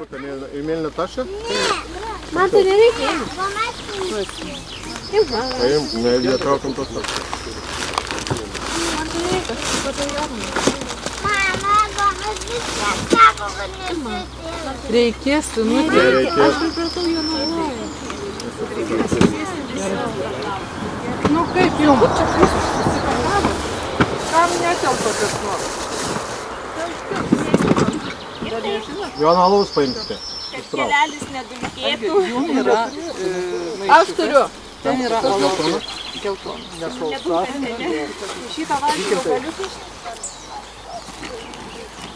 Ir mėlyną tašą? Man tai nereikia. Paim, netraukiam tos tašą. Man tai reikia, reikės, sunutė. Aš pripratau jo naudoju. Nu kaip jums? Kam netelpa kas nors? Jono alaus paimkite. Kad kelelis nedulkėtų. Aš turiu. Ten yra alaus. Geltonas. Nesausas. Šitą valgį galiukus.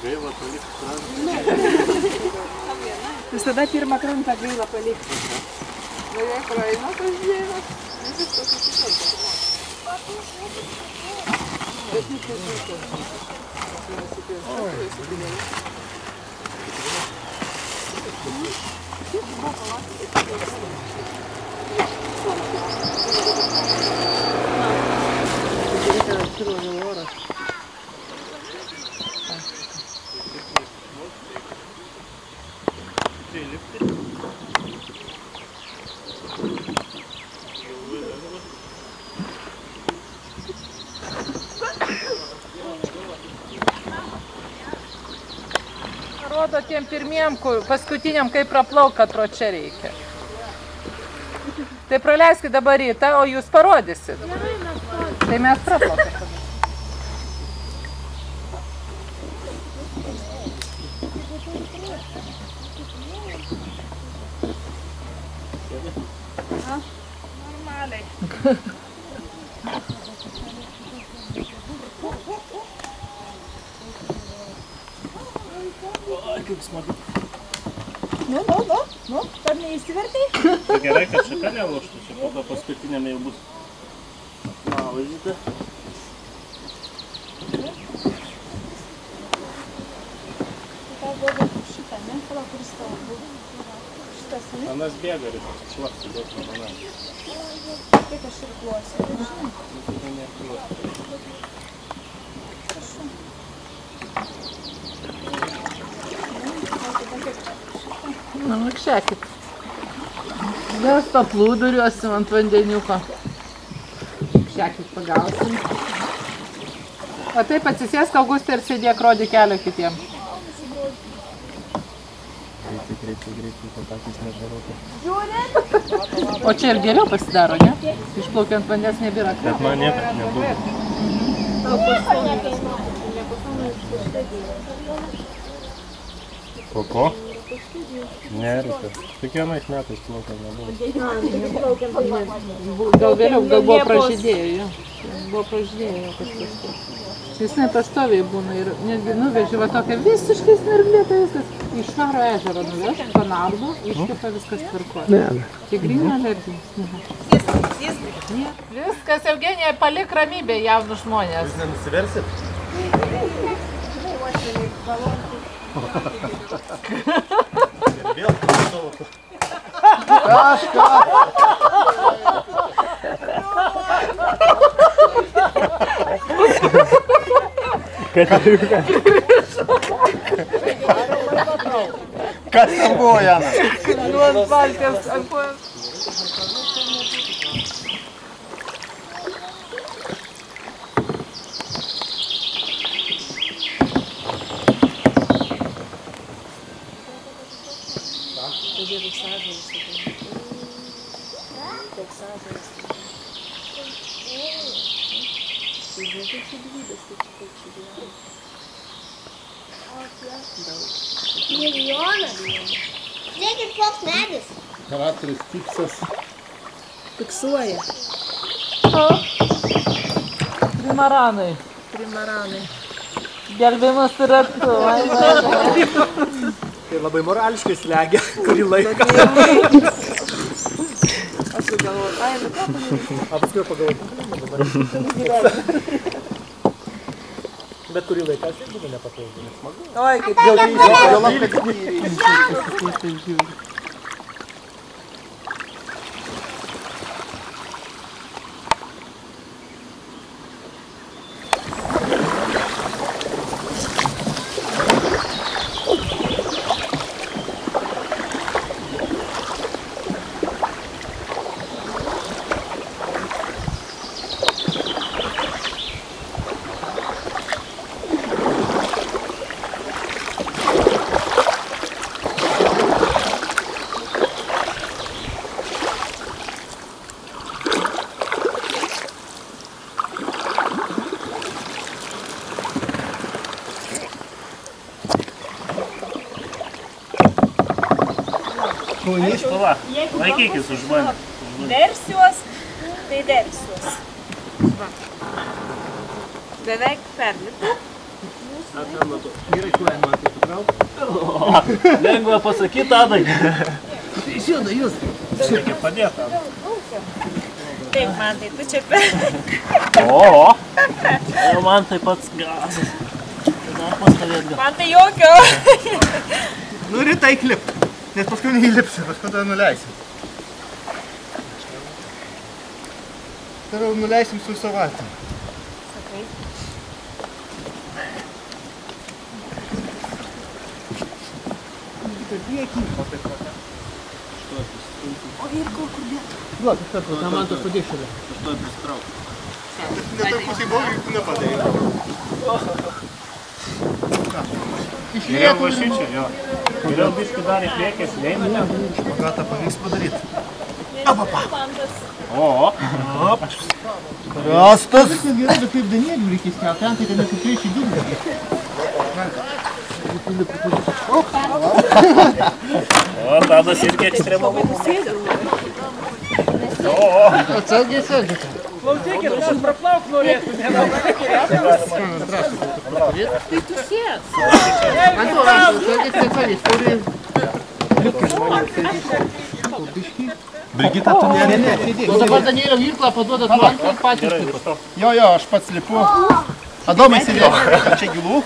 Gaila palikti. Visada pirmą krantą gaila palikti. Beveik praeina tas dienas. Viskas susikalba. Rodo tiem pirmiem, paskutiniam, kaip praplauk, kad pro čia reikia. Tai praleiskit dabar rytą, o jūs parodysit. Tai mes praplaukėm. Normaliai. Kaip smagu. Nu, dar neįsivertai? Tai gerai, kad šaka nelūžtų, čia po to paskutiniame jau bus nalaižyta. Tai buvo šitą, ne? Pala, kuris tavo buvo. Šitas, ne? Anas bėga ir šlapsi duos nuo manęs. Kaip aš ir kluosiu. Tai nekliuosi. Na, makšėkit. Mes paplūduriuosim ant vandeniuko. Makšėkit pagausim. O taip atsisėsk, Augustė, ir sėdėk, rodi kelio kitiem. Greitai, patakys nežarotų. O čia ir geriau pasidaro, ne? Išplaukiant vandens nebėra. Bet man niekad nebuvo. Po ko? Nereikia. Kiekvienais metais plaukiam nebuvo. Gal vėliau, gal buvo pražydėjo. Buvo pražydėjo kažkas. Jis nepastoviai būna ir netgi nuvežė va tokią visiškai snarglėtą viskas. Iš Švaro ežero nuveš, panardo, iškepa viskas tvarkoja. Tik grįna alerginis. Viskas, Eugenija, palik ramybę jaunus žmonės. Jūs nenusiversit? Vėl savo. Kažką! Kas ten buvo, Jana? Nu, ant valties, ant kojos. Milijonas. Žiūrėkit, koks medis. Charakteris tipsas. Fiksuoja. Trimaranai. Trimaranai. Gelbimas ratu. Tai labai morališkai slegia, kurį laiką. Aš jau galvoju, ai, nu ką padaryti? A paskui pagalvoju, bet kurį laiką aš ir būtų nepatogu, nes smagu. Oi, kaip Dėl Pala, laikykis už mane. Versiuos, tai versiuos. Va. Beveik perlipu. Gerai, kuojant man tai sutrauk. Lengva pasakyti, Tadai. Žinai, jūs. Reikia padėti. Taip, man tai tu čia per. O, man tai pats gazas. Dar pastovėt gal. Man tai jokio. Nu, rytai klip. Nes paskui neįlipsi, paskui tada nuleisim. Tada nuleisim su savaitėm. Sakai. O ir kur dėt? Duok, iš karto, tam man tos padėk šalia. Aš to prisitraukiu. Netarpusai buvo, juk nepadarė. Geriau vašyčia, jo. Geriau biškį dar į priekį, slėmė. Špagatą pavyks padaryti. O. Rastas. Viskas gerai, bet kaip Danielių reikės kelt, ten tai kad nesukreiši dūmė. O, Tadas irgi ekstremalų. O. Atsargiai, atsargiai. Klausykit, aš praplauk norėtų. Tai tu sės. Man to rašau, atsargiai, turi... Brigita, tu nerėdė. O dabar Danielio irklą paduodat man, kad patys lipu. Jo, aš pats lipu. Adomai sėdė. Čia gilų?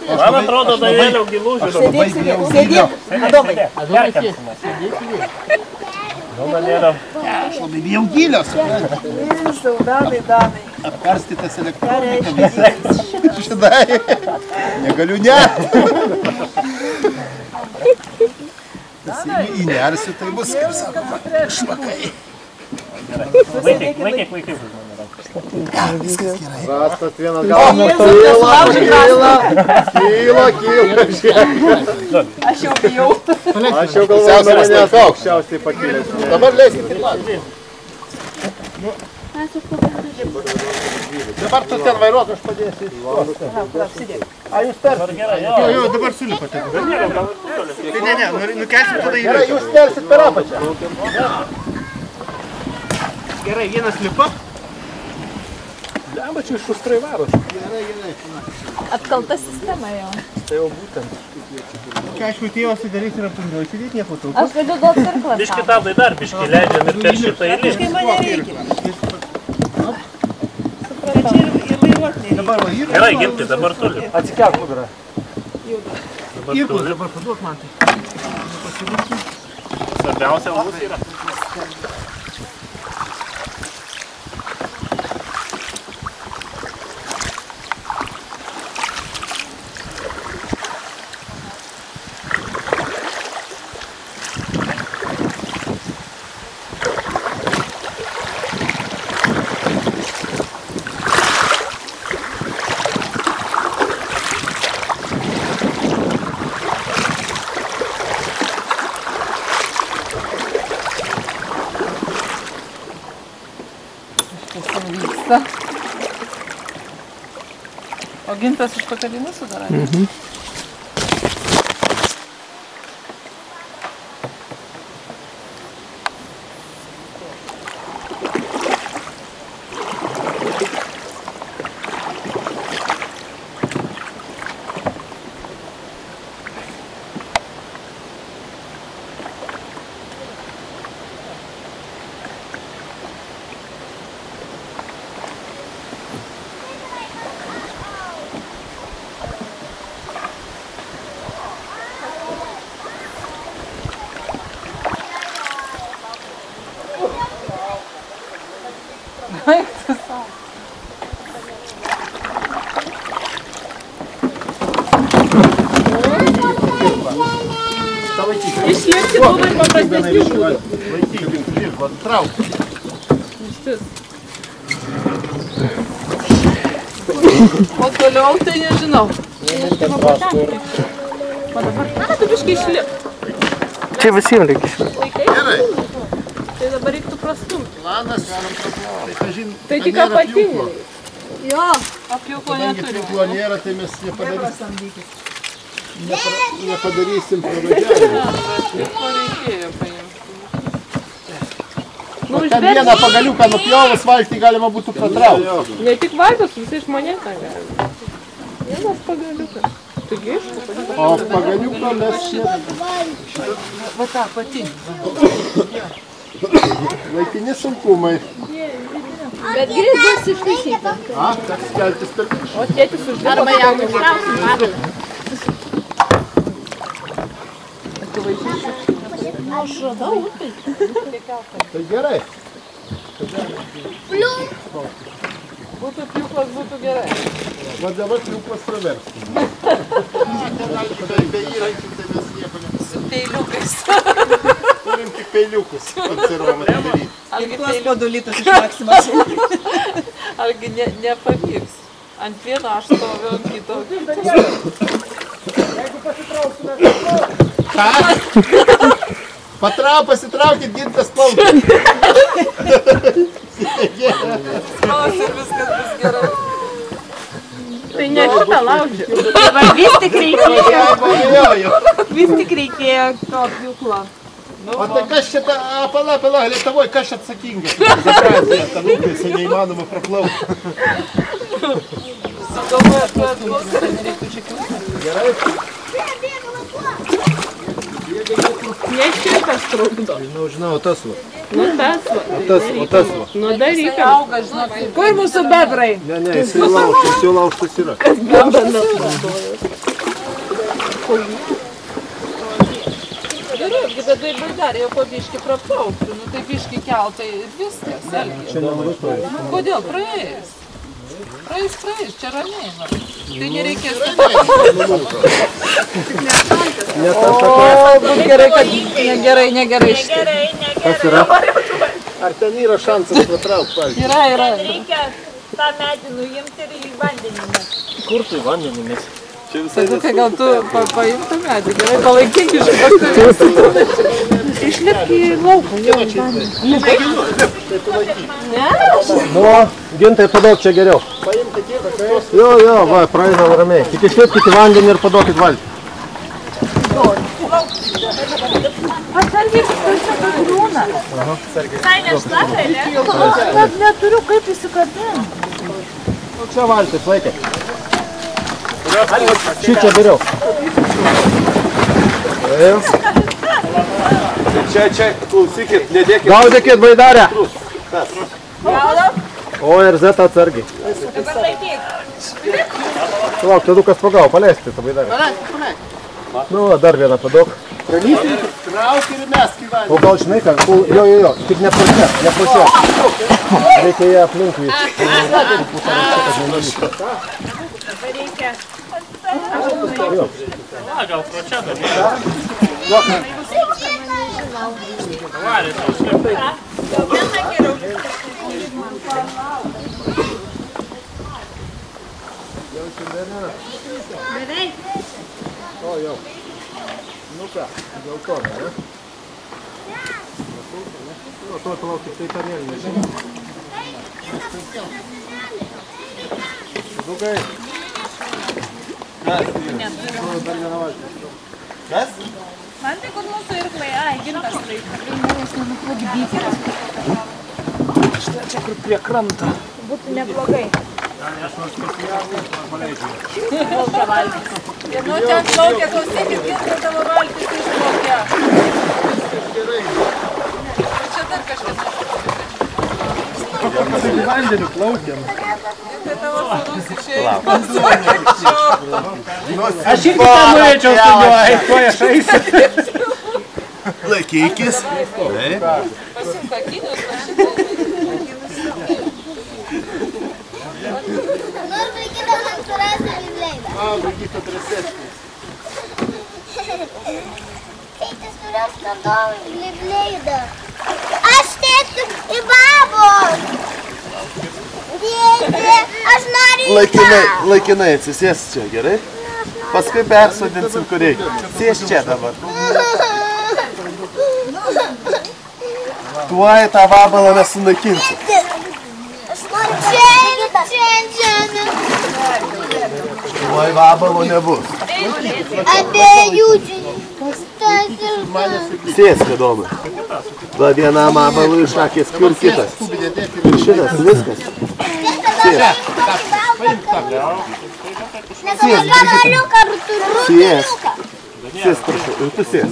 Man atrodo, Danielio gilų žiūrėjau. Sėdėk, Adomai. Adomai sėdė. Nu, Danielio. Aš labai bijau gilios. Jėzau, danai. Apkarstytas elektronika. Šidai. Negaliu ne. Įnersiu, tai bus, kaip sakoma, švakai. Vaikiai už mane rankas. Viskas gerai. Rastas vienas gauna. Kyla. Aš jau bijau. Aš jau galvoju, nuo manęs aukščiausiai pakilęs. Dabar leiskit. Dabar tu ten vairuok, aš padėsiu. A, jūs per. Gerai, Jo, dabar sulipate. Danielio, gal tu Ne, nukelsit tada į Gerai, jūs kelsit per apačią. Gerai, vienas lipa. Lemba, čia iš užtrai varos. Atkalta sistema jau. Tai jau būtent. Ką aišku, tėvas sudarys ir apungoj sėdėti nieko tau. Aš galiu duoti cirklą. biškį Tadai dar biškį leidžiam ir per šitą eilį. Mane reikia. Dabar va, irklą. Gerai, Gimti, dabar tu lipi. Atsikelk nugarą. Irklą dabar paduok man tai. Svarbiausia bus yra. O Gintas iš pakabinų sudarė? Išliekti labai paprastesnių būdų. Trauk. O toliau tai nežinau. O dabar, tu biškai išlip. Čia visiems reikia išlipti. Laikai? Gerai. Tai dabar reiktų prastumti. Planas. Tai tik apatinį. Jo. Apjūko Kadangi neturi. pjūklo nėra, tai mes nepadarysim. Nepadarysim pravažiavimą. Ko reikėjo paimti. Ten vieną pagaliuką nupjovus valtį galima būtų patraukti. Ne tik valtis, visai žmonės ten gali. Vienas pagaliukas. Taigi iš O pagaliuką mes Va tą patinį. laikini sunkumai. Bet greit bus ištaisyta. Teks keltis per viršų. O tėtis uždirba. Arba jau nutrausim pagalą. Aš radau upį. Tai gerai. Būtų pjūklas, būtų gerai. Va dabar triuklas praverstų. Be įrankių tai mes nieko nepasakome. Peiliukais. Turim tik peiliukus konservuojam atidaryti. Tuos podulytus iš Maksimos. Argi nepavyks. Ant vieno aš stoviu, ant kito. Ką? Pasitraukit, gintas plaukia. Spaus ir viskas bus gerai. Tai ne šitą laužiu. Vis tik reikėjo to pjūklo. O tai kas čia ta pala, Lietuvoj, kas čia atsakingas? Zaprazdė, kad upėse neįmanoma praplaukti. Sugalvoju, kad klausai nereiktų čia kliūti. Gerai? Ne šitas trukdo. Žinau, tas va. Nu tas va. O tas va. Nu daryk. Auga, žinok. Kur mūsų bebrai? Ne, jisai laužtas yra. Gerai, bet tai dar jau po biškį praplaukti. Nu tai biškį keltai ir viskas. Kodėl? Praeis. Praeis, čia ramiai. Tai nereikės. O, būt gerai, kad negerai šitai. Kas yra? Ar ten yra šansas patraukti, pavyzdžiui? Yra. Reikia tą medį nuimti ir į vandenį. Kur tu vandenį mes? Sadukai, gal tu paimtų medį, gerai palaikink iš bakterijos. Išlipk į lauką, jau iš vandenį. Nu, gintai padok čia geriau. Jo, va, praeina ramiai. Tik išlipkit į vandenį ir padokit valtį. Atsargiai, tu čia griūna. Sai nešlapai, ne? Net neturiu kaip įsikabinti. Nu, čia valtis, laikė. Šičia geriau. Čia, klausykit, nedėkit. Gaudykit, baidarę. O ir Z atsargiai. Dabar laikyk. Lauk, tadukas pagavo, paleisti tą baidarę. Nu, dar vieną padok. Trauk ir mes gyvenime. O gal žinai ką? Jo, tik neprašė. Reikia ją aplinkui. Reikia. Na, gal pro čia dar. Varė tau, šlipai. Beveik. O, jau. Nu ką, dėl to, ne? Nu, to palaukit, tai tarėlį nežinau. Dukai. Kas? Dar vieną valtį. Kas? Man tai kur mūsų irklai, gintas laiko. Čia kur prie kranto. Būtų neblogai. Plaukia valtis. Ir nu ten plaukia, klausykit, gintas tavo valtis išplaukia. Čia dar kažkas. Vandeniu plaukiam. Tai tavo sūnus išėjo. Aš irgi tą norėčiau su juo, ko aš eisiu. Laikykis. Pasimk akinius, Vaikyta trasėti. Tėtis turėjo skandalą Livleidą. Aš tėsiu į babos. Tėti, aš noriu į babos. Laikinai atsisės čia, gerai? Paskui persodinsim, kur reikia. Sės čia dabar. Tuoj tą vabalą mes sunaikinsim. Aš noriu čia. Tuoj vabalo nebus. Tai Abiejų tas ir Sėsk, Adomai. Va, vienam abalui šakės, kur kitas. Ir šitas, viskas. Gabaliuką rutulį. Sėsk. Sėsk, prašau. Ir tu sėsk.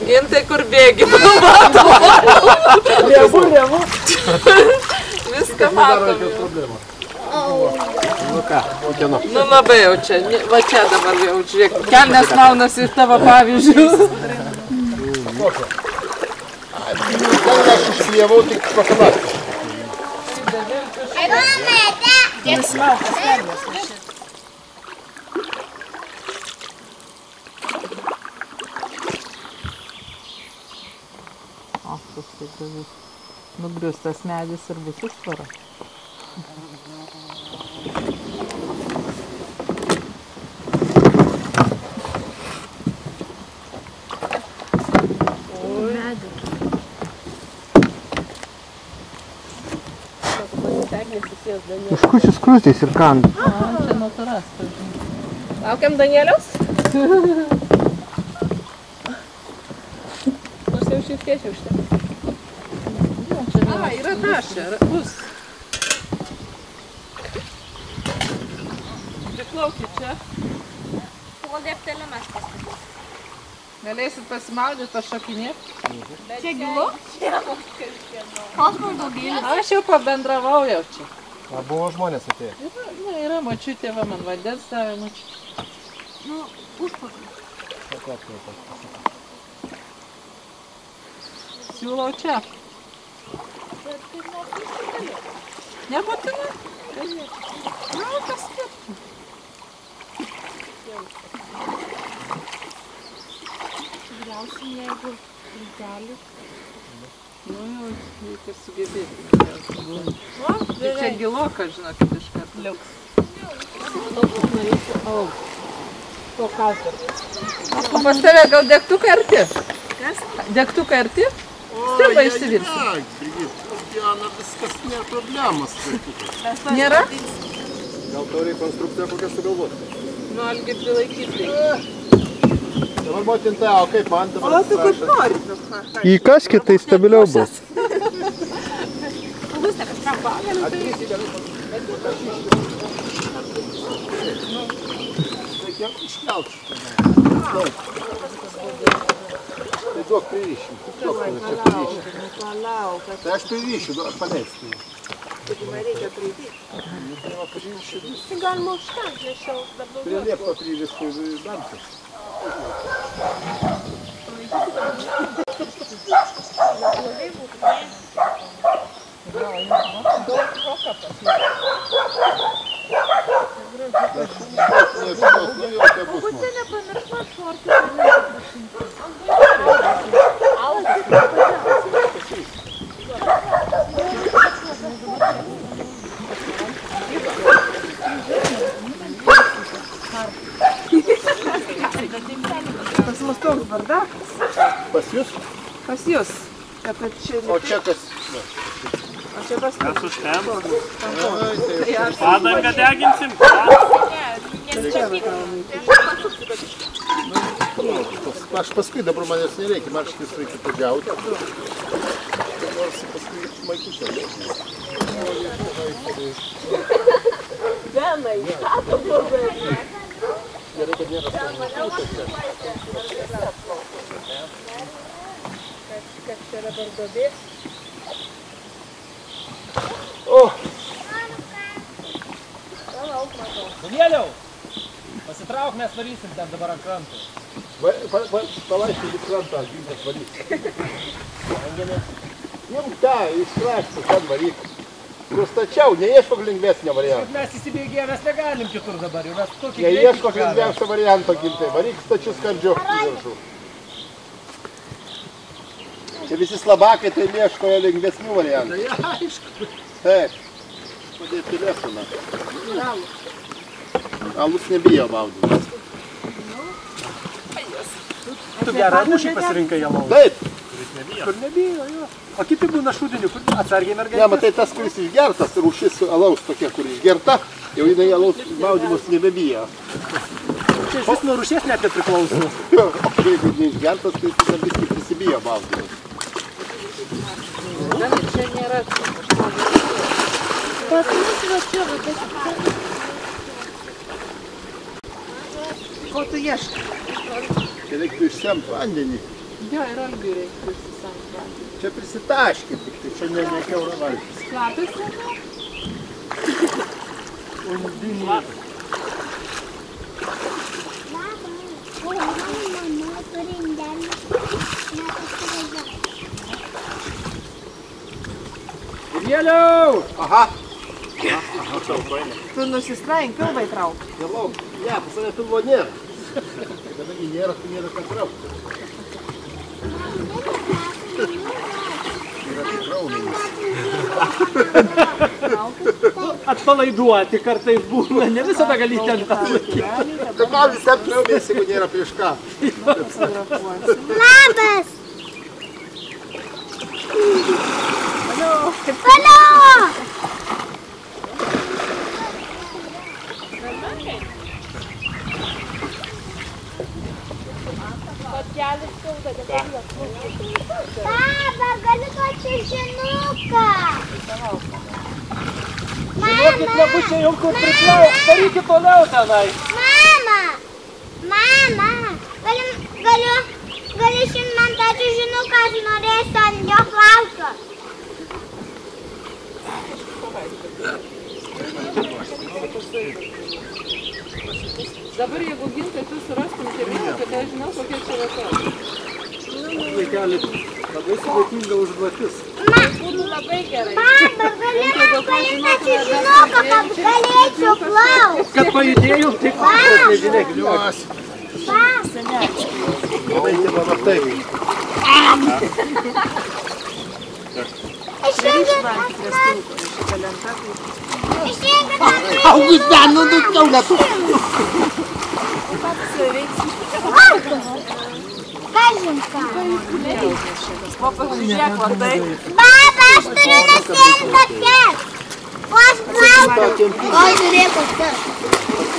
Gintai, kur bėgi, mato. Revu. Viską matom. Nu ką, kieno? Nu labai jau čia, va čia dabar jau, žiūrėk, kelnes maunasi iš tavo pavyzdžių. Ten aš išklijavau tik šokoladą. O, paskui gražus. Nugrius tas medis ir bus užtvara. Iš kučius krūtis ir kanda. Čia natūras. Laukiam Danieliaus? Nors jau šiek tiek užteks. Yra tašė, bus. Priplaukit čia. Galėsit pasimaudyti, pašokinėti. Čia gilu? Aš jau pabendravau jau čia. A buvo žmonės atėję. Yra močiutė, va man vandens davė močiutė. Nu, užpakalį. Siūlau čia. Nebūtinai? Nu, kas skirtų. Tikriausiai, jeigu lydelį. Nu, jau reikia sugebėti. Tai čia giloka, žinokit, iš karto. Liuks. To kas? O pas tave gal degtukai arti? Kas? Degtukai arti? Striba išsivirsi. Diana, viskas nėra problemos. Nėra? Gal tau reikia konstrukciją kokią sugalvoti? Nu, Algi prilaikyti reikia. Dabar motinta, o kaip man dabar? O tu kaip nori. Įkaskit, tai stabiliau bus. Reikia iškelt šitą. Tai duok pririšim. Tai aš pririšiu, paleisti. Tai galima užkant, nešiau. Prie liepto pririštų damsas. Būtė nepamiršta šortų. Pas mus toks bardakas. Pas jūs? Pas jūs. O čia kas? O čia pas Mes užtemsim. Tai aš Padangą deginsim. Aš paskui, dabar manęs nereikia, marškis reikia padžiauti. Nors paskui maikučia. Benai, ką tu pabėgai? Gerai, kad nėra stovų. Kas čia yra bardobės? Danieliau, pasitrauk, mes varysim ten dabar ant kranto. Palaiskim į krantą, gintas valyk. Imk tą, iš krašto, ten valyk. Nustačiau, neieškok lengvesnio varianto. Mes įsibėgėję, mes negalim kitur dabar. Neieškok lengviausio varianto, gintai. Varyk stačiu skardžiu į viršų. Čia visi slabakai tai ieškojo lengvesnių variantų. Tai aišku. Taip. Padėti telefoną. Alus nebijo maudytis. Tu gerą rūšį pasirinkai ją lauką. Taip. nebijo. Kur nebijo, jo. O kiti būna šūdinių, kur atsargiai Ne, mergaitės. matai, tas, kuris išgertas, rūšis alaus tokia, kur išgerta, jau jinai alaus maudymus nebebijo. Čia iš vis nuo rūšies net nepriklauso. Jeigu neišgertas, tai tada biskį prisibijo maudymus. Čia nėra. Pas mus va čia, va tas. Ko tu ieškai? Čia reiktų išsemt vandenį. Jo, ir algiui reikia prisisamti. Čia prisitaškit, tik tai čia ne kiaura valtis. Klapėsi? Vėliau! Aha, Tu nusistraink, pilvą įtrauk. nelauk. Ne, pas mane pilvo nėra. Kadangi nėra, tai nėra ką traukti. Yra tik raumenys. Atpalaiduoti kartais būna, ne visada gali ten tą laikyti. Tai man visam kliaumės, jeigu nėra prieš ką. Labas! Alio! Baba, galiu duoti čiužinuką. Žinokit, nebučiai jau kur priplauk, darykit toliau tenai. Mama, gali šiandien man tą čiužinuką, aš norėsiu ant jo plauko. Dabar jeigu gintai tu surastum žemėlapį, tai aš žinau, kokia čia vieta. Vaikeli, labai sudėtinga užduotis. Būtų labai gerai. Baba, gali man paimti tą čiužinuką, kad galėčiau plaukti. Kad pajudėjau, tik nežinia, Kliuos. Paimti mano taip. Augustin, nu kiaulę tu. Kažin ką. Pasižiūrėk, matai. Baba, aš turiu nusėti kokias. O aš plaukiu. O žiūrėk kokias.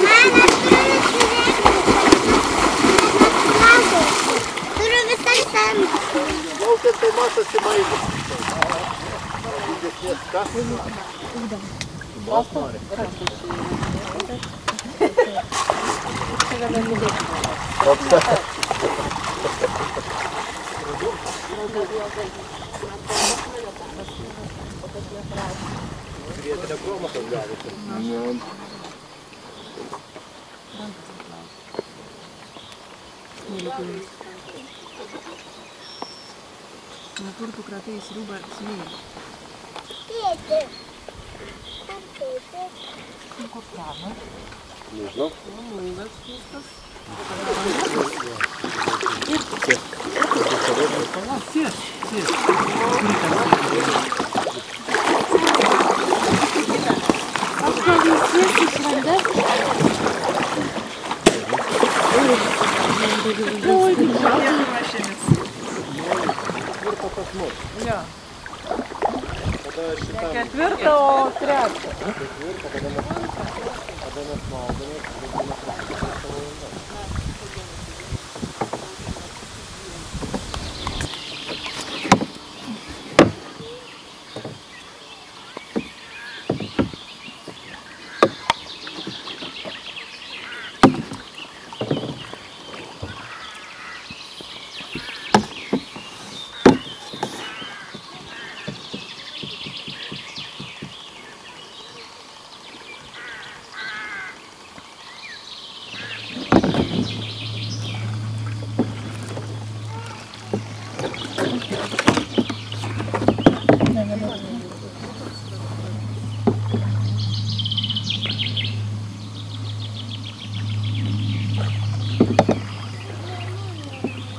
Mama, aš turiu nusižiūrėti kokias. Turiu visai semti. Plaukiant tai matosi maigas. Didesnės kas? Nuo kur tu kratai sriubą smėlį? Tėti. Nežinau. Ketvirtą, o trečią.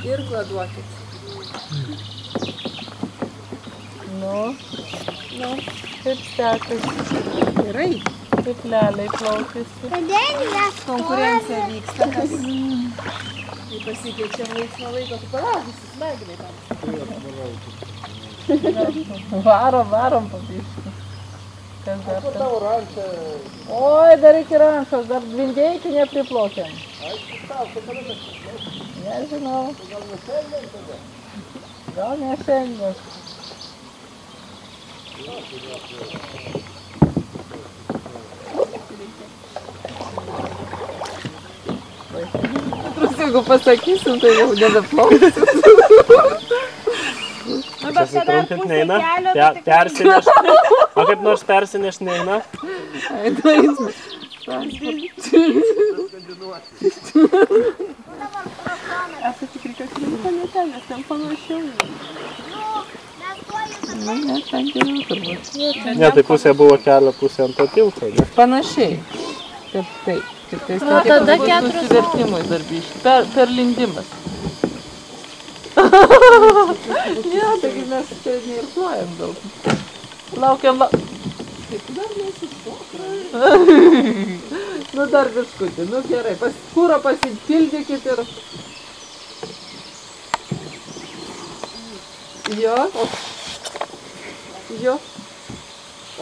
Irklą duokit. Nu, kaip sekasi. Gerai. Kaip leliai plaukiasi. Kodėl jie Konkurencija vyksta. Kas Tai pasikeičiam laiks nuo laiko, tu palaukysi, smegenai tam. Varom pabiškį. Kas dar ten? Oi, dar iki rančos, dar dvindėjai nepriplaukiam. Nežinau. Gal ne šiandien. Jeigu pasakysim, tai jau nebeplauksim. Pasitrumpint neina, persineš. O kaip nors persineš neina? Eidais. Esu tikrai, kad nepalėtė, nes ten panašiau. Nu, ne, ten geriau turbūt. Ne, tai pusė buvo kelio, pusė ant to tilto, ne? Panašiai. Taip. Tik tai tada vertimui darbiškai. Per lindimas. Ne, taigi mes čia neirkluojam daug. Laukiam. Dar nesustok. Nu dar biškutį, nu gerai. Kūro pasipildykit ir... Jo.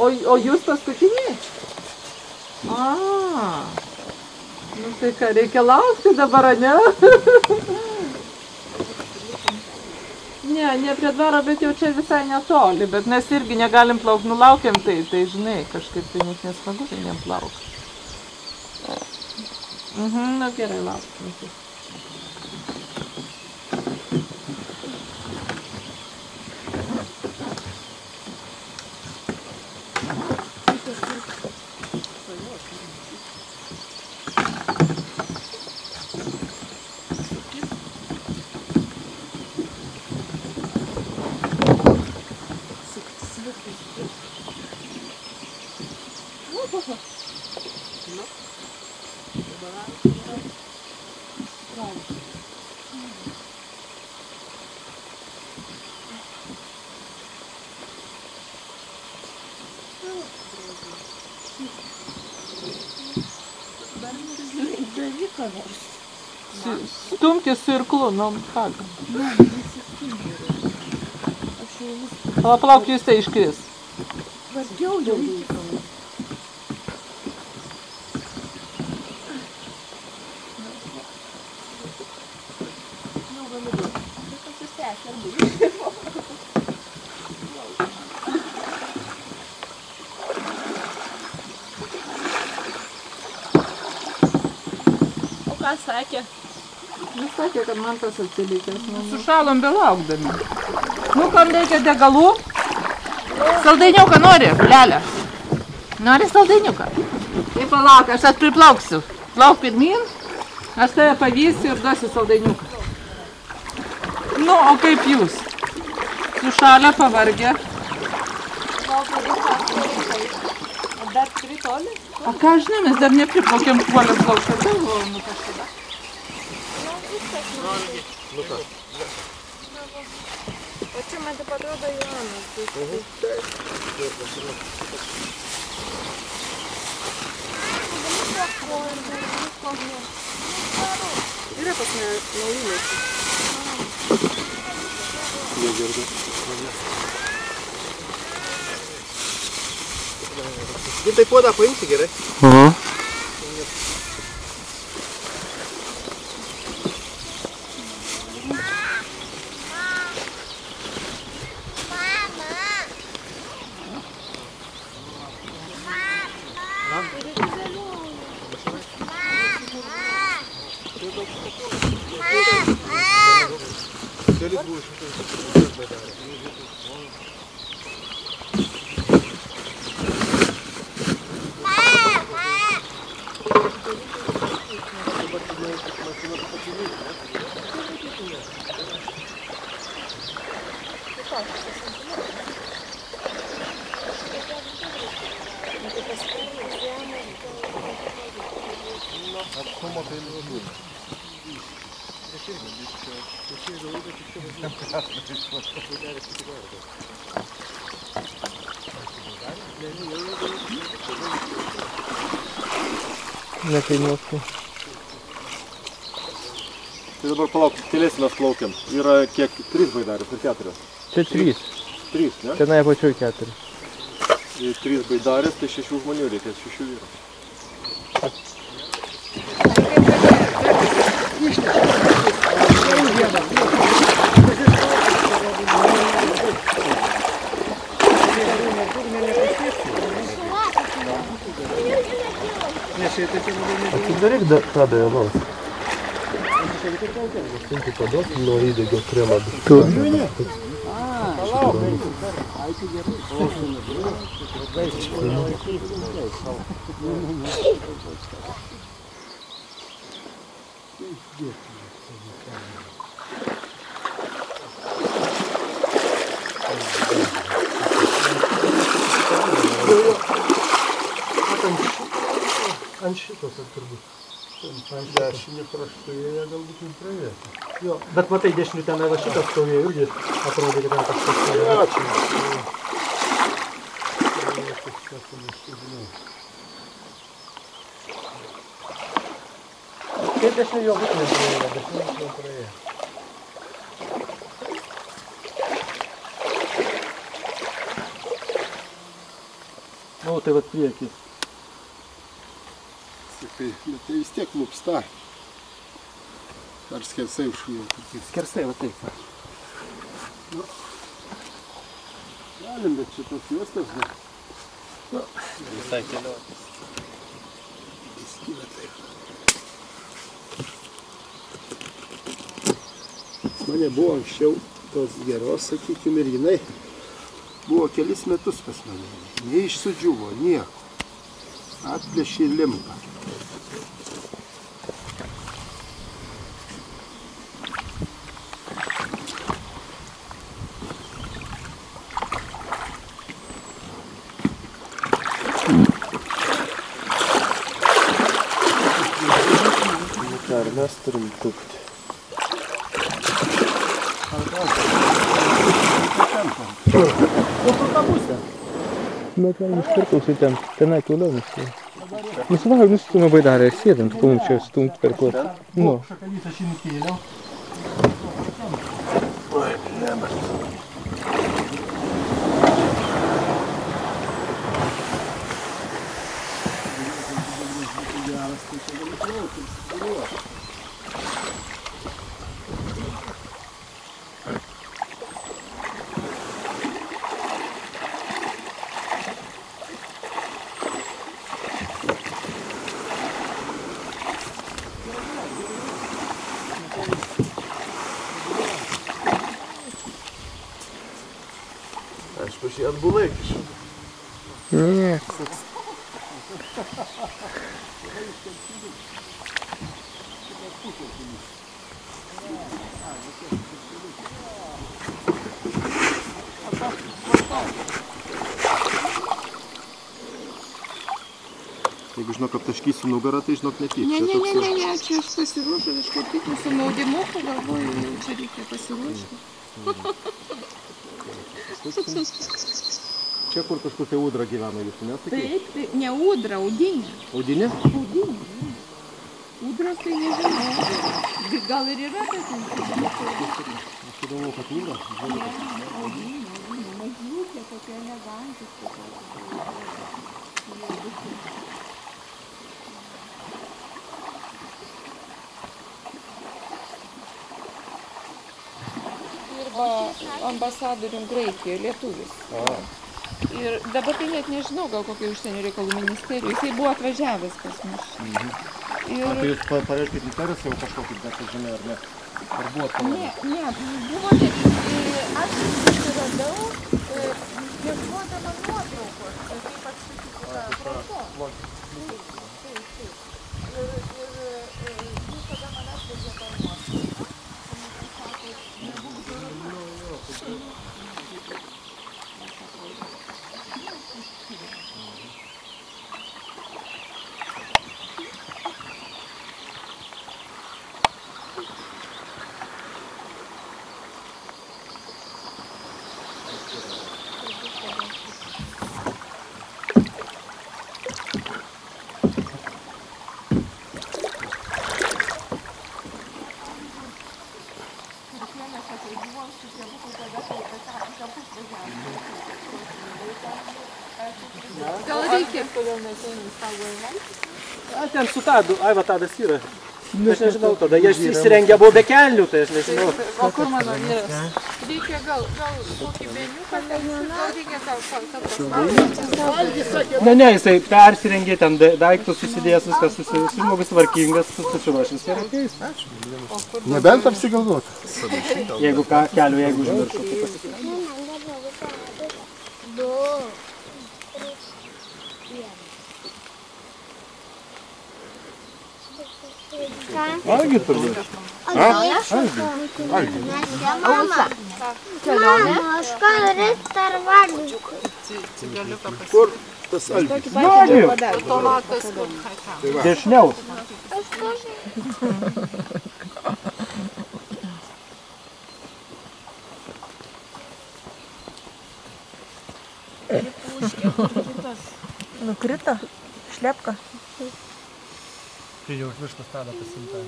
O jūs paskutiniai? Nu tai ką, reikia laukti dabar, ne? Ne prie dvaro, bet jau čia visai netoli, bet mes irgi negalim plaukti, nulaukiam tai žinai, kažkaip tai net nesmagu, tai neplaukti. Nu gerai, laukti. Stumti su irklu, nu ką. Palauk, jūs tai iškris. O ką sakė? Jis sakė, kad man tas atsilikęs. Sušalom belaukdami. Nu, kam reikia degalų? Saldainiuką nori, Lelė? Nori saldainiuką? Tai palauk, aš priplauksiu. Plauk pirmin, aš tave pavysiu ir duosiu saldainiuką. Nu, o kaip jūs? Sušalę, pavargę. O dar tikrai toli? O ką žinai, mes dar nepriplaukėm puolėm plaukti. Nu, kažkada. O čia man taip atrodo Jonas. Yra pas mane naujų. Gintai puodą paimsi gerai? Nekainuotų. Tai dabar palauk, keliais mes plaukiam. Yra kiek? 3 baidarės ir 4? Čia 3. 3, ne? Tenai apačioj 4. 3 baidarės, tai 6 žmonių reikės, 6 vyrų. Atidaryk tą dėjalos. Sunkiai paduok nuo įdegio kremą. Tu. Ant šitos turbūt. Ant dešinį kraštuje galbūt nepraėtų. Jo, bet matai, dešinių tenai va šitas stovėjo irgi atrodė, kad ten kažkas stovėjo. Kaip dešinių jo būtų nepraėjo, dešinių nepraėjo. O, tai vat priekį. Sakai, bet tai vis tiek lūpsta. Ar skersai užšujau. Skersai, va taip. Nu, galim, bet šitos juostas, ne? Visai kelionės. Skylė taip. Mane buvo anksčiau tos geros, sakykime, ir jinai buvo kelis metus pas mane. Neišsudžiuvo, nieko. Atplėšė limpą. Ar mes turim tupti? Bet galim iš karto užsitempt. Tenai toliau nustumti. Nusivaliu, nustumė baidarę ir sėdant, kol mums čia stumt per klotą. Nu. Šakalys aš jį nukėliau. Aš pašį atbulai kišu. Nieko. Jeigu žinok, aptaškysiu nugarą, tai žinok nepyk. Ne, čia aš pasiruošiu, aš kaip tik su maudimuku galvoju, jau čia reikia pasiruošti. Čia kur kažkur tai ūdra gyveno jūsų, nesakai? Taip, tai ne ūdra, audinė. Audinė? Audinė. Ūdras tai nežinau. Gal ir yra tas instrumentas? Aš įdomu, kad ūdra? Audinė, mažytė, tokia elegantiška. Dirba ambasadorium Graikijoje, lietuvis. Ir dabar tai net nežinau, gal kokia užsienio reikalų ministerija. Jisai buvo atvažiavęs pas mus. Ir... Ar tai jūs pareiškit interesą jau kažkokį, bet žinai, ar ne? Ar buvo parodė? Ne, buvo ne. Aš susiradau, ieškodama nuotraukos, kaip atstatyti tą fronto. Ir jūs tada manęs vežė tą nuotrauką. Ten su Tadu, ai va Tadas yra. Aš nežinau tada, jie įsirengę buvo be kelnių, tai aš nežinau. O kur mano vyras? Reikia gal kokį meniuką, reikia gal Ne, jisai persirengė ten daiktus susidėjęs, viskas žmogus tvarkingas, susiruošęs ir ateis. Nebent apsigalvot. Jeigu kelių, jeigu užmiršo, tai pasakyti. Algi turbūt. Algi. Mama, aš ką norėsiu ar valgyti? Kur tas algis? Tomatas kur. Dešiniaus. Nukrito? Šlepka? Tai jau užmirštas Tadą pasimta.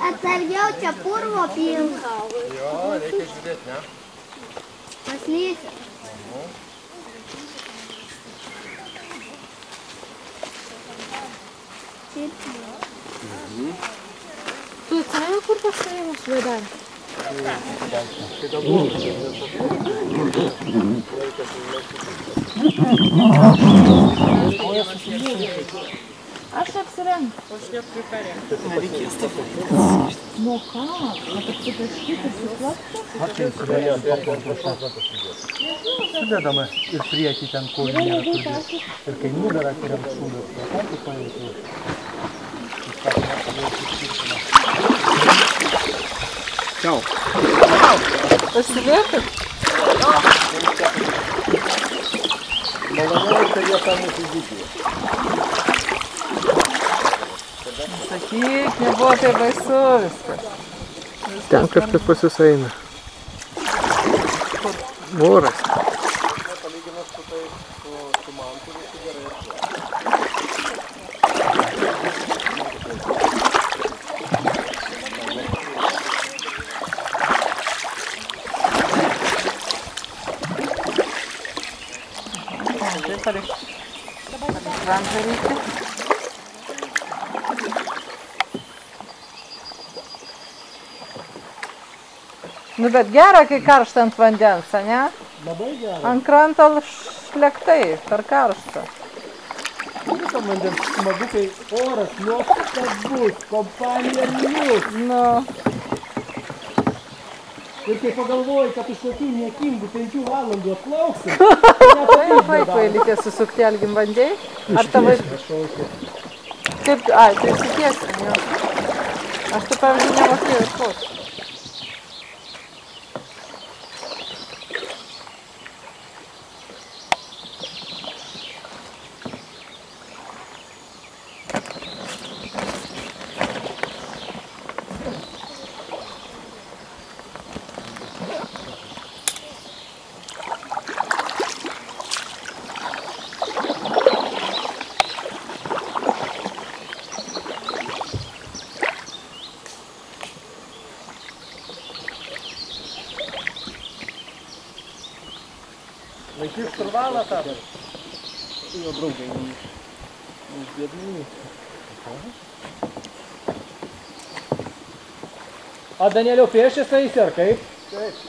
Atsargiau čia purvo pilna. Jo, reikia žiūrėti, ne? Paslysi. Tu atsimeni, kur pasėjimus vaidelį? Aš apsirengiu. Aš nepritarė. Nereikės taip. Nu ką? Kad tu kažkaip Sudedama ir priekį ten, kur nėra turbūt. Ir kai nugarą kuriam šūdas, tai tu pajauti. Čiau. Pasilėkit. Maloniau, kad jie tą mūsų žydžių. Sakyk, nebuvo tai baisu viskas. Ten kažkas pasisaina. Voras. Palyginus su tai, su mantu, visi gerai atšuo. Taip ar iš ranką reikia. Nu, bet gera, kai karšta ant vandens, ne? Labai gerai. Ant kranto šlektai, per karštą. Visą vandens smagu, kai oras nuostabus, kompanija liūs. Nu, Ir kai pagalvoji, kad iš tokių niekingų 5 valandų atplauksim, taip vaikui likė susukti Algim vandėjai. Ar tavai... Kaip, ai, tai išsitiesim, jo. Aš tai, pavyzdžiui, nemokėjau išplaukti. Laikys turvalą tada. Jo draugai. Uždėdami. A Danieliau pėšės eisi ar kaip? Taip.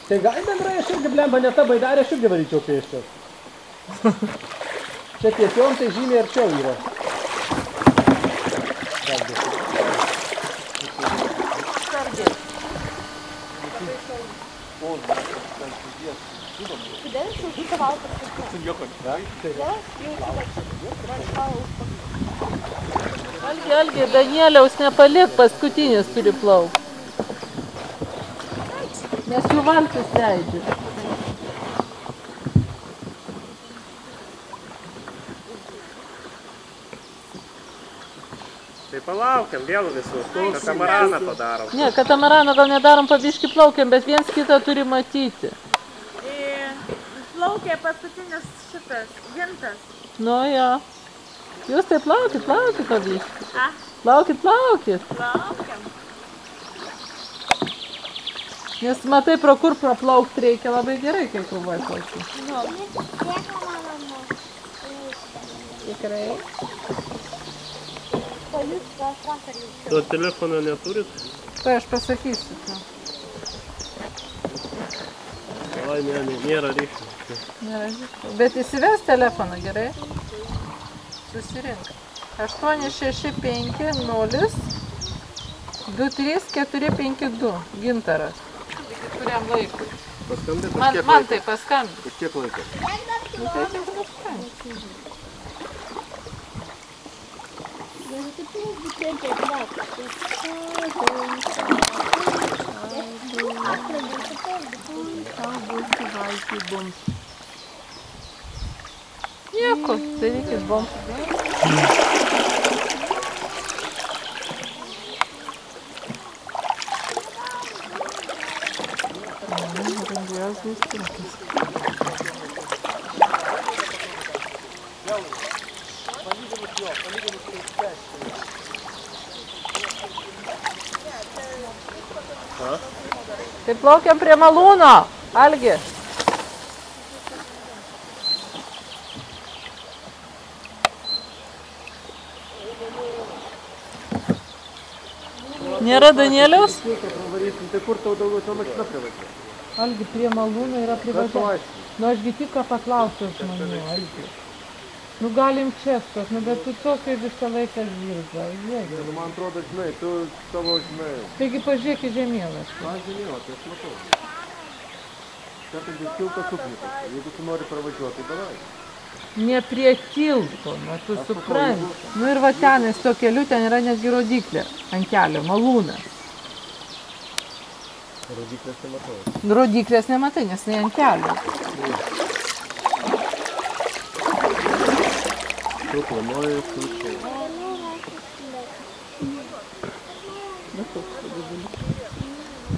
Tai gal bendrai aš irgi blemba ne ta baidarė, aš irgi varyčiau pėšės. Čia tiesiom tai žymiai arčiau yra. Algi, Danieliaus nepalik, paskutinis turi plaukti. Nes jų valtis leidžia. Tai palaukiam vėl visus, katamaraną padarom. Ne, katamaraną gal nedarom, pabiškį plaukiam, bet viens kitą turi matyti. Plaukė paskutinis šitas, gintas. Nu jo. Jūs tai plaukit pabiškį. Plaukit. Plaukiam. Nes matai, pro kur praplaukti reikia labai gerai, kai krūvoj plauki. Tikrai. To telefono neturit? Tai aš pasakysiu. Oi, nėra ryšio. Bet įsives telefoną, gerai? Susirink. 865 0 23452. Gintaras. Kuriam laikui? Man tai paskambė. Už kiek laiko? Nu tai tik paskambė. Nieko, darykit bombų. Tai plaukiam prie malūno, Algi. Nėra Danieliaus? Tai kur tau daugiau to mašina privažiuoja? Algi, prie malūno yra privažiuoja. Nu aš gi tik ką paklausiau žmonių, Algi. Nu galim čia stos, nu bet tu tokia visą laiką žirga. Nu man atrodo, žinai, tu savo žinai. Taigi pažiūrėk į žemėlapį. Man žemėlapį, aš matau. Čia tai bus tiltas upnikas. Jeigu tu nori pravažiuoti, tai davai. Ne prie tilto, nu tu supranti. Nu ir va tenais to keliu, ten yra netgi rodiklė ant kelio, malūnas. Rodiklės nematau. Rodiklės nematai, nes ne ant kelio. Tu planuoji, tu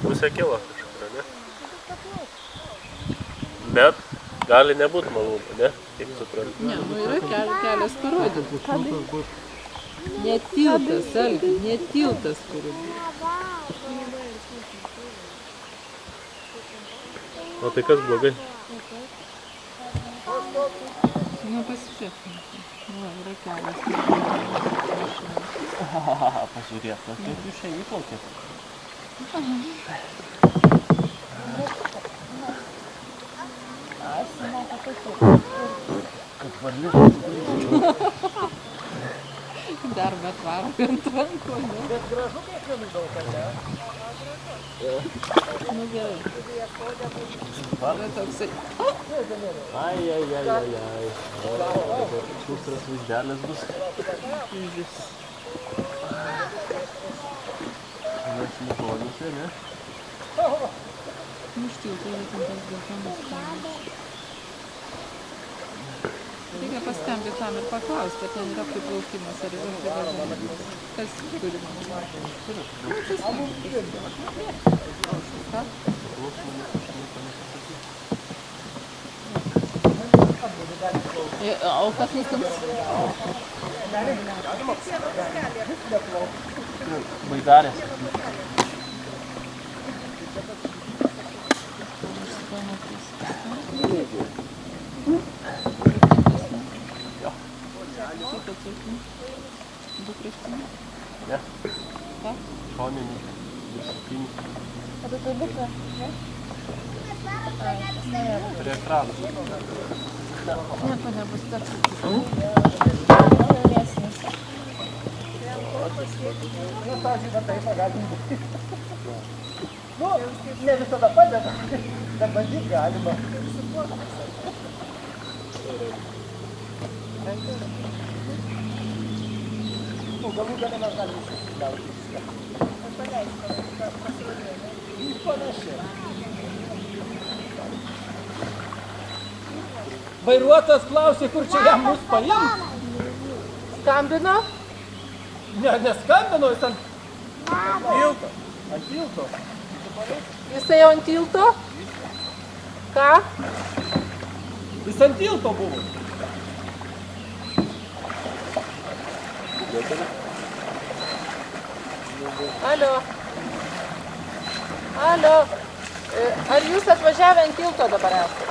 Pusę kilo kažkur, ne? Bet gali nebūt malūno, ne? Kaip suprantu. Ne, nu yra kelias parodytas. Ne tiltas, Algi, ne tiltas turi būti. O tai kas blogai? Nu pasižiūrėk. Va, yra kelias. Pažiūrėk, kaip jūs čia įplaukėte? Kaip varliukas. Dar bet varo ant rankų, ne? Bet gražu kiekvienai daug, ar ne? Nu gerai. Yra toksai. Ai. Šustras vaizdelis bus. Reikia paskambinti tam ir paklausti, ar ten yra priplaukimas, ar yra privažiavimas. Kas turi man? O kas nustums? Baidarės. Du kraštiniai? Ne. Ką? Šoniniai. Viršutiniai. O tu liuką, ne? Prie ekrano. Nieko nebus toks. Nu, ne visada padeda, bet bandyt galima. Nu, galų gale mes galime išsiskliauti. Panašiai. Vairuotojas klausė, kur čia jam mus paimt. Skambino? Ne, neskambino, jis ant tilto. Ant tilto. Jisai jau ant tilto? Ką? Jis ant tilto buvo. Alio. Alio. Ar jūs atvažiavę ant tilto dabar esate?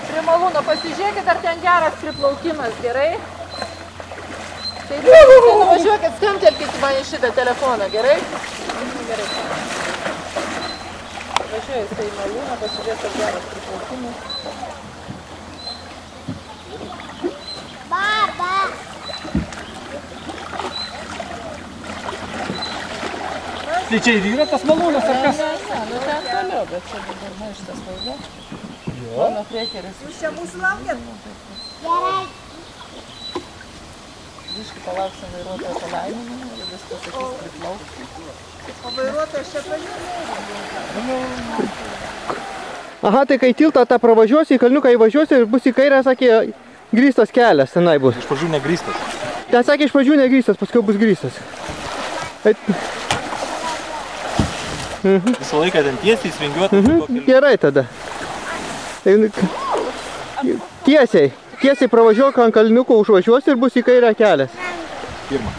Prie malūno pasižiūrėkit, ar ten geras priplaukimas, gerai? Tai nuvažiuokit, skambtelkit man į šitą telefoną, gerai? Gerai. Važiuoju į malūną, pasižiūrėt, ar geras priplaukimas. Baba! Tai čia ir yra tas malūnas, ar kas? Ne, nu ten toliau, bet čia dabar maištas važiuoja. Mano priekeris. Jūs čia mūsų laukiat? Gerai. Biškį palauksim vairuotojo palaiminimo ir viskas sakys priplauks. O vairuotojas čia pažiūrėjo. Aha, tai kai tiltą tą pravažiuosi, į kalniuką įvažiuosi ir bus į kairę, sakė, grįstas kelias tenai bus. Iš pradžių negrįstas. Ten sakė, iš pradžių negrįstas, paskui bus grįstas. Visą laiką ten tiesiai svingiuotas. Gerai tada. Tiesiai pravažiuok ant kalniuko, užvažiuosi ir bus į kairę kelias. Pirma.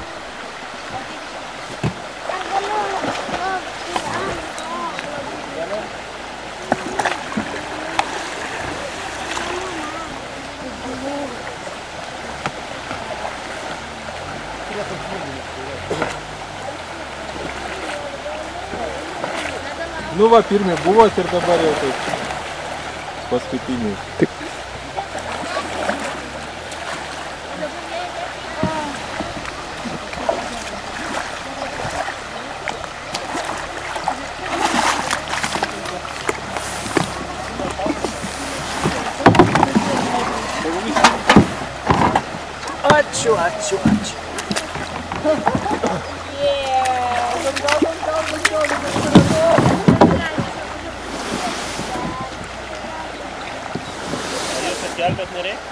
Nu va, pirmi buvot ir dabar jau taip paskutiniai. Ačiū. Gelbėt nereikia?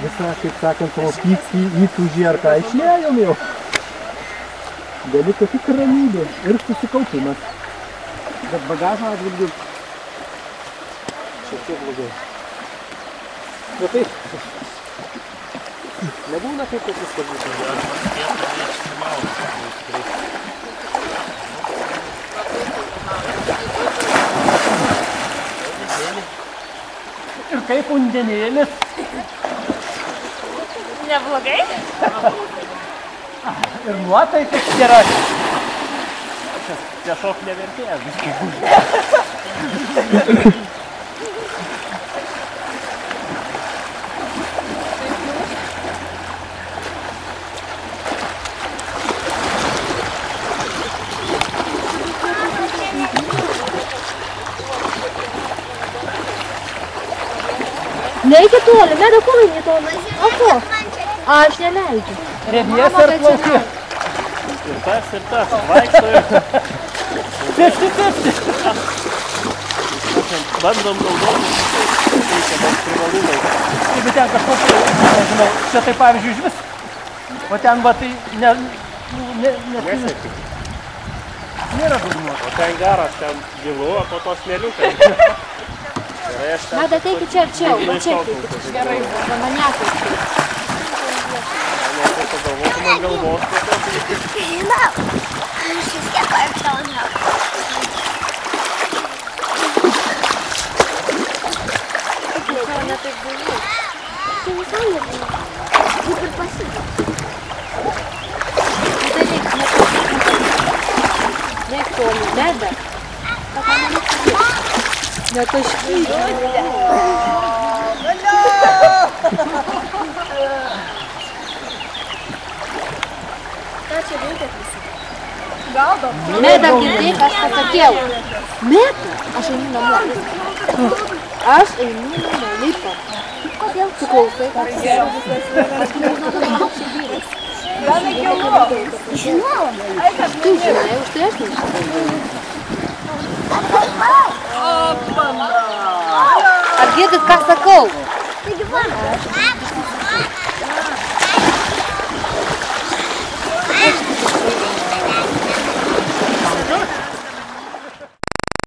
Visą, kaip sakant, savo pyktį įtūžį ar ką išlėjom jau. Gali tik ramybė ir susikaupimas. Bet bagažą atvilgiu šiek tiek blogai. Bet taip, nebūna kaip kad viskas būtų. Ir kaip undenėlis. Neblogai? Ir nuotaikas gerai. Čia šok nevertėjas. Nereikia toli, nėra kojų toli. O ko? Aš neleidžiu. Remiesi ar plauki? Ir tas, vaikšto ir... 50-50. Bandom naudoti, reikia daug privalumai. Jeigu ten kažkokia, nežinau, čia tai pavyzdžiui iš vis. O ten va tai Nesėti. nėra dugno. O ten garas, ten gilu, o po to smėliukai. Nada, teikit čia arčiau, va čia teikit. Gerai, va manęs. Pagalvotum ant galvos. Žinau, aš vis kiek kartau žinau. Tai ne taip buvo. Tai visai nebuvo. Kaip ir pasitikė. Tai reikia nekoli, neda. Netaškyti. Ką čia reikia visi? Gaudom. Meda, girdėk, aš pasakiau. Meda? Aš einu namo. Aš einu namo, lipa. Kodėl? Tu klausai? Gal nekilu? Žinau. Tu žinai, už tai aš nežinau. Ar girdit, ką sakau? Taigi man.